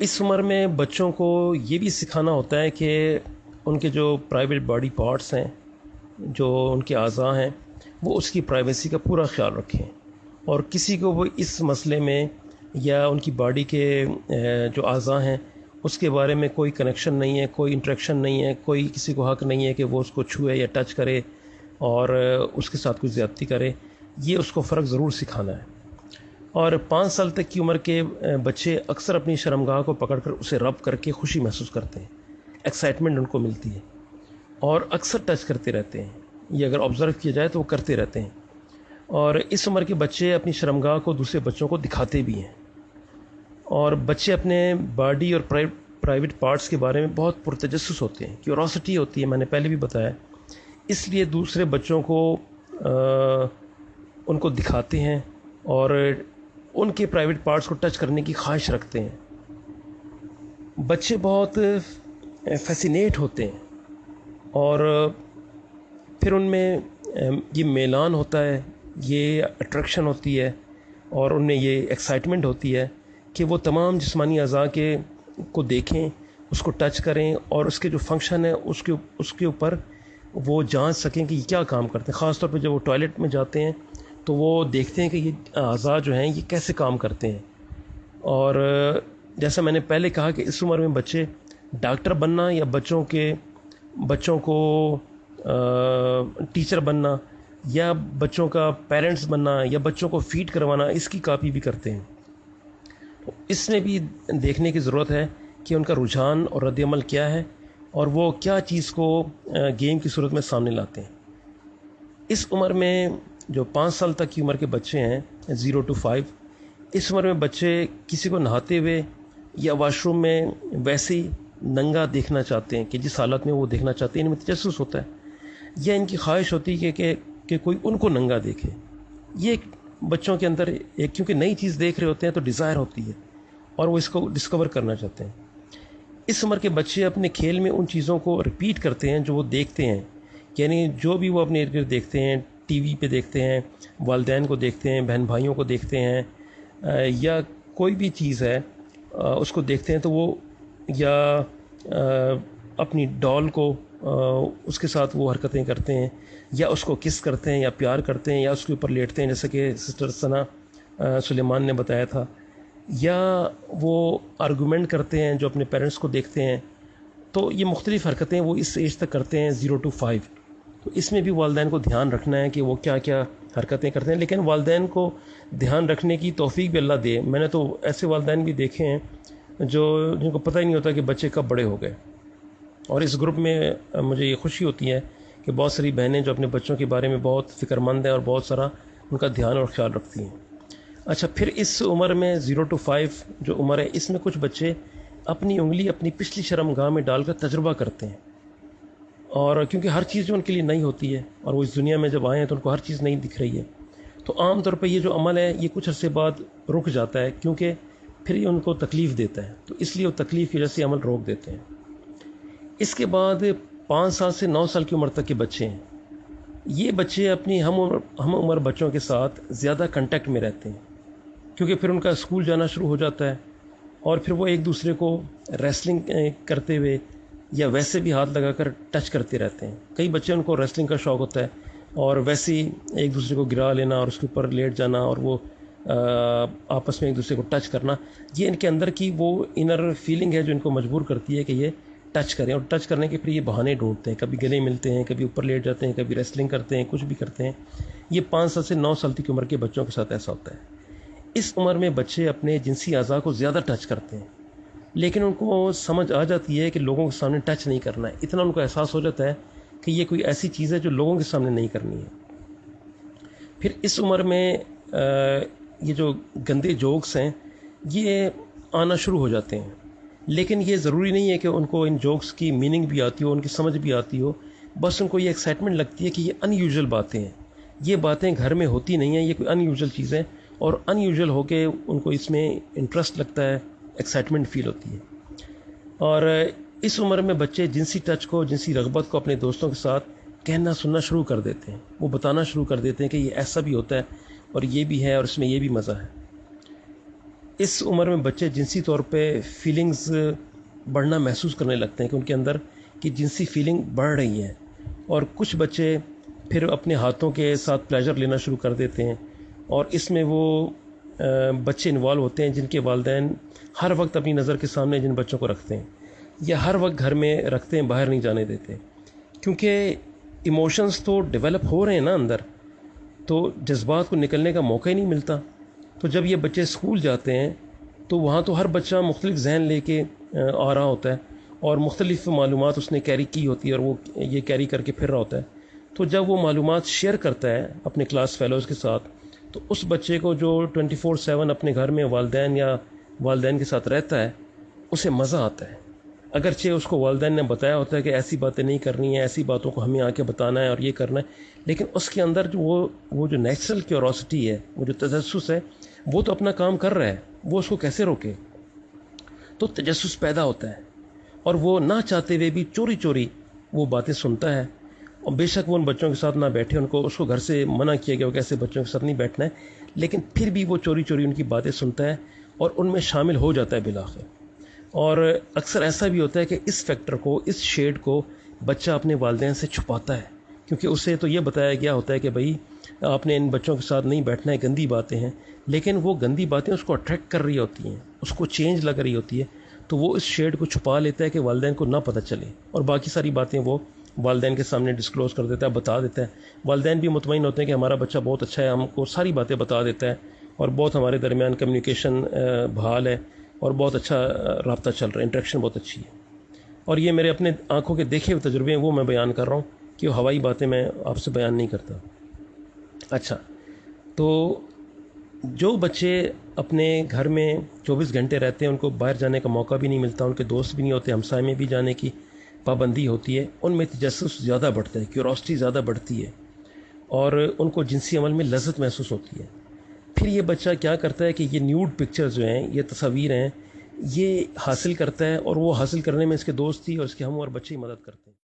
اس عمر میں بچوں کو یہ بھی سکھانا ہوتا ہے کہ ان کے جو پرائیویٹ باڈی پارٹس ہیں، جو ان کے اعضاء ہیں، وہ اس کی پرائیویسی کا پورا خیال رکھیں، اور کسی کو وہ اس مسئلے میں یا ان کی باڈی کے جو اعضاء ہیں اس کے بارے میں کوئی کنیکشن نہیں ہے، کوئی انٹریکشن نہیں ہے، کوئی کسی کو حق نہیں ہے کہ وہ اس کو چھوئے یا ٹچ کرے اور اس کے ساتھ کوئی زیادتی کرے۔ یہ اس کو فرق ضرور سکھانا ہے۔ اور 5 سال تک کی عمر کے بچے اکثر اپنی شرمگاہ کو پکڑ کر اسے رب کر کے خوشی محسوس کرتے ہیں، ایکسائٹمنٹ ان کو ملتی ہے، اور اکثر ٹچ کرتے رہتے ہیں۔ یہ اگر آبزرو کیا جائے تو وہ کرتے رہتے ہیں۔ اور اس عمر کے بچے اپنی شرمگاہ کو دوسرے بچوں کو دکھاتے بھی ہیں، اور بچے اپنے باڈی اور پرائیویٹ پارٹس کے بارے میں بہت پرتجسس ہوتے ہیں، کیوروسٹی ہوتی ہے، میں نے پہلے بھی بتایا، اس لیے دوسرے بچوں کو ان کو دکھاتے ہیں اور ان کے پرائیویٹ پارٹس کو ٹچ کرنے کی خواہش رکھتے ہیں۔ بچے بہت فیسینیٹ ہوتے ہیں، اور پھر ان میں یہ میلان ہوتا ہے، یہ اٹریکشن ہوتی ہے، اور ان میں یہ ایکسائٹمنٹ ہوتی ہے کہ وہ تمام جسمانی اعضاء کو دیکھیں، اس کو ٹچ کریں، اور اس کے جو فنکشن ہے اس کے اوپر وہ جانچ سکیں کہ یہ کیا کام کرتے ہیں۔ خاص طور پہ جب وہ ٹوائلٹ میں جاتے ہیں تو وہ دیکھتے ہیں کہ یہ اعضاء جو ہیں یہ کیسے کام کرتے ہیں۔ اور جیسا میں نے پہلے کہا کہ اس عمر میں بچے ڈاکٹر بننا یا بچوں کو ٹیچر بننا یا بچوں کا پیرنٹس بننا یا بچوں کو فیڈ کروانا، اس کی کاپی بھی کرتے ہیں۔ اس میں بھی دیکھنے کی ضرورت ہے کہ ان کا رجحان اور رد عمل کیا ہے، اور وہ کیا چیز کو گیم کی صورت میں سامنے لاتے ہیں۔ اس عمر میں جو 5 سال تک کی عمر کے بچے ہیں، 0 to 5، اس عمر میں بچے کسی کو نہاتے ہوئے یا واش روم میں ویسے ہی ننگا دیکھنا چاہتے ہیں کہ جس حالت میں وہ دیکھنا چاہتے ہیں، ان میں تجسس ہوتا ہے، یا ان کی خواہش ہوتی ہے کہ کوئی ان کو ننگا دیکھے۔ یہ ایک بچوں کے اندر کیونکہ نئی چیز دیکھ رہے ہوتے ہیں تو ڈیزائر ہوتی ہے، اور وہ اس کو ڈسکور کرنا چاہتے ہیں۔ اس عمر کے بچے اپنے کھیل میں ان چیزوں کو ریپیٹ کرتے ہیں جو وہ دیکھتے ہیں، یعنی جو بھی وہ اپنے ارد گرد دیکھتے ہیں، ٹی وی پہ دیکھتے ہیں، والدین کو دیکھتے ہیں، بہن بھائیوں کو دیکھتے ہیں، یا کوئی بھی چیز ہے اس کو دیکھتے ہیں، تو وہ یا اپنی ڈال کو اس کے ساتھ وہ حرکتیں کرتے ہیں، یا اس کو کس کرتے ہیں، یا پیار کرتے ہیں، یا اس کے اوپر لیٹتے ہیں، جیسا کہ سسٹر ثنا سلیمان نے بتایا تھا، یا وہ آرگومنٹ کرتے ہیں جو اپنے پیرنٹس کو دیکھتے ہیں۔ تو یہ مختلف حرکتیں وہ اس ایج تک کرتے ہیں، 0 to 5۔ تو اس میں بھی والدین کو دھیان رکھنا ہے کہ وہ کیا کیا حرکتیں کرتے ہیں، لیکن والدین کو دھیان رکھنے کی توفیق بھی اللہ دے۔ میں نے تو ایسے والدین بھی دیکھے ہیں جن کو پتہ ہی نہیں ہوتا کہ بچے کب بڑے ہو گئے، اور اس گروپ میں مجھے یہ خوشی ہوتی ہے کہ بہت ساری بہنیں جو اپنے بچوں کے بارے میں بہت فکر مند ہیں اور بہت سارا ان کا دھیان اور خیال رکھتی ہیں۔ اچھا، پھر اس عمر میں 0 to 5 جو عمر ہے، اس میں کچھ بچے اپنی انگلی اپنی پچھلی شرمگاہ میں ڈال کر تجربہ کرتے ہیں، اور کیونکہ ہر چیز جو ان کے لیے نئی ہوتی ہے، اور وہ اس دنیا میں جب آئے ہیں تو ان کو ہر چیز نئی دکھ رہی ہے، تو عام طور پہ یہ جو عمل ہے یہ کچھ عرصے بعد رک جاتا ہے، کیونکہ پھر یہ ان کو تکلیف دیتا ہے، تو اس لیے وہ تکلیف کی وجہ سے عمل روک دیتے ہیں۔ اس کے بعد 5 سال سے 9 سال کی عمر تک کے بچے ہیں، یہ بچے اپنی ہم عمر بچوں کے ساتھ زیادہ کنٹیکٹ میں رہتے ہیں، کیونکہ پھر ان کا اسکول جانا شروع ہو جاتا ہے، اور پھر وہ ایک دوسرے کو ریسلنگ کرتے ہوئے یا ویسے بھی ہاتھ لگا کر ٹچ کرتے رہتے ہیں۔ کئی بچے ان کو ریسلنگ کا شوق ہوتا ہے، اور ویسے ہی ایک دوسرے کو گرا لینا اور اس کے اوپر لیٹ جانا، اور وہ آپس میں ایک دوسرے کو ٹچ کرنا، یہ ان کے اندر کی وہ انر فیلنگ ہے جو ان کو مجبور کرتی ہے کہ یہ ٹچ کریں، اور ٹچ کرنے کے پھر یہ بہانے ڈھونڈتے ہیں، کبھی گلے ملتے ہیں، کبھی اوپر لیٹ جاتے ہیں، کبھی ریسلنگ کرتے ہیں، کچھ بھی کرتے ہیں۔ یہ 5 سال سے 9 سال کی عمر کے بچوں کے ساتھ ایسا ہوتا ہے۔ اس عمر میں بچے اپنے جنسی اعضاء کو زیادہ ٹچ کرتے ہیں، لیکن ان کو سمجھ آ جاتی ہے کہ لوگوں کے سامنے ٹچ نہیں کرنا ہے، اتنا ان کو احساس ہو جاتا ہے کہ یہ کوئی ایسی چیز ہے جو لوگوں کے سامنے نہیں کرنی ہے۔ پھر اس عمر میں یہ جو گندے جوکس ہیں یہ آنا شروع ہو جاتے ہیں، لیکن یہ ضروری نہیں ہے کہ ان کو ان جوکس کی میننگ بھی آتی ہو، ان کی سمجھ بھی آتی ہو، بس ان کو یہ ایکسائٹمنٹ لگتی ہے کہ یہ ان یوزول باتیں ہیں، یہ باتیں گھر میں ہوتی نہیں ہیں، یہ کوئی ان یوزول چیز ہے، اور ان یوزول ہو کے ان کو اس میں انٹرسٹ لگتا ہے، ایکسائٹمنٹ فیل ہوتی ہے۔ اور اس عمر میں بچے جنسی ٹچ کو، جنسی رغبت کو اپنے دوستوں کے ساتھ کہنا سننا شروع کر دیتے ہیں، وہ بتانا شروع کر دیتے ہیں کہ یہ ایسا بھی ہوتا ہے اور یہ بھی ہے اور اس میں یہ بھی مزہ ہے۔ اس عمر میں بچے جنسی طور پہ فیلنگز بڑھنا محسوس کرنے لگتے ہیں کہ ان کے اندر کہ جنسی فیلنگ بڑھ رہی ہیں، اور کچھ بچے پھر اپنے ہاتھوں کے ساتھ پلیجر لینا شروع کر دیتے ہیں، اور اس میں وہ بچے انوالو ہوتے ہیں جن کے والدین ہر وقت اپنی نظر کے سامنے جن بچوں کو رکھتے ہیں یا ہر وقت گھر میں رکھتے ہیں، باہر نہیں جانے دیتے، کیونکہ ایموشنز تو ڈیولپ ہو رہے ہیں نا اندر، تو جذبات کو نکلنے کا موقع ہی نہیں ملتا۔ تو جب یہ بچے اسکول جاتے ہیں تو وہاں تو ہر بچہ مختلف ذہن لے کے آ رہا ہوتا ہے، اور مختلف معلومات اس نے کیری کی ہوتی ہے، اور وہ یہ کیری کر کے پھر رہا ہوتا ہے۔ تو جب وہ معلومات شیئر کرتا ہے اپنے کلاس فیلوز کے ساتھ، تو اس بچے کو جو 24/7 اپنے گھر میں والدین کے ساتھ رہتا ہے، اسے مزہ آتا ہے، اگرچہ اس کو والدین نے بتایا ہوتا ہے کہ ایسی باتیں نہیں کرنی ہیں، ایسی باتوں کو ہمیں آ کے بتانا ہے اور یہ کرنا ہے، لیکن اس کے اندر جو وہ جو نیچرل کیوروسٹی ہے، وہ جو تجسس ہے، وہ تو اپنا کام کر رہا ہے، وہ اس کو کیسے روکے؟ تو تجسس پیدا ہوتا ہے، اور وہ نہ چاہتے ہوئے بھی چوری چوری وہ باتیں سنتا ہے، اور بے شک وہ ان بچوں کے ساتھ نہ بیٹھے، اس کو گھر سے منع کیا گیا کہ ایسے بچوں کے ساتھ نہیں بیٹھنا ہے، لیکن پھر بھی وہ چوری چوری ان کی باتیں سنتا ہے اور ان میں شامل ہو جاتا ہے بالآخر۔ اور اکثر ایسا بھی ہوتا ہے کہ اس فیکٹر کو، اس شیڈ کو بچہ اپنے والدین سے چھپاتا ہے، کیونکہ اسے تو یہ بتایا گیا ہوتا ہے کہ بھائی آپ نے ان بچوں کے ساتھ نہیں بیٹھنا ہے، گندی باتیں ہیں، لیکن وہ گندی باتیں اس کو اٹریکٹ کر رہی ہوتی ہیں، اس کو چینج لگ رہی ہوتی ہے، تو وہ اس شیڈ کو چھپا لیتا ہے کہ والدین کو نہ پتہ چلے، اور باقی ساری باتیں وہ والدین کے سامنے ڈسکلوز کر دیتا ہے، بتا دیتا ہے۔ والدین بھی مطمئن ہوتے ہیں کہ ہمارا بچہ بہت اچھا ہے، ہم کو ساری باتیں بتا دیتا ہے، اور بہت ہمارے درمیان کمیونیکیشن بحال ہے، اور بہت اچھا رابطہ چل رہا ہے، انٹریکشن بہت اچھی ہے۔ اور یہ میرے اپنے آنکھوں کے دیکھے ہوئے تجربے ہیں، وہ میں بیان کر رہا ہوں، کہ وہ ہوائی باتیں میں آپ سے بیان نہیں کرتا۔ اچھا، تو جو بچے اپنے گھر میں 24 گھنٹے رہتے ہیں، ان کو باہر جانے کا موقع بھی نہیں ملتا، ان کے دوست بھی نہیں ہوتے، ہمسائے میں بھی جانے کی پابندی ہوتی ہے، ان میں تجسس زیادہ بڑھتا ہے، کیوروسٹی زیادہ بڑھتی ہے، اور ان کو جنسی عمل میں لذت محسوس ہوتی ہے۔ پھر یہ بچہ کیا کرتا ہے کہ یہ نیوڈ پکچر جو ہیں، یہ تصاویر ہیں، یہ حاصل کرتا ہے، اور وہ حاصل کرنے میں اس کے دوست ہی اور اس کے ہم اور بچے ہی مدد کرتے ہیں۔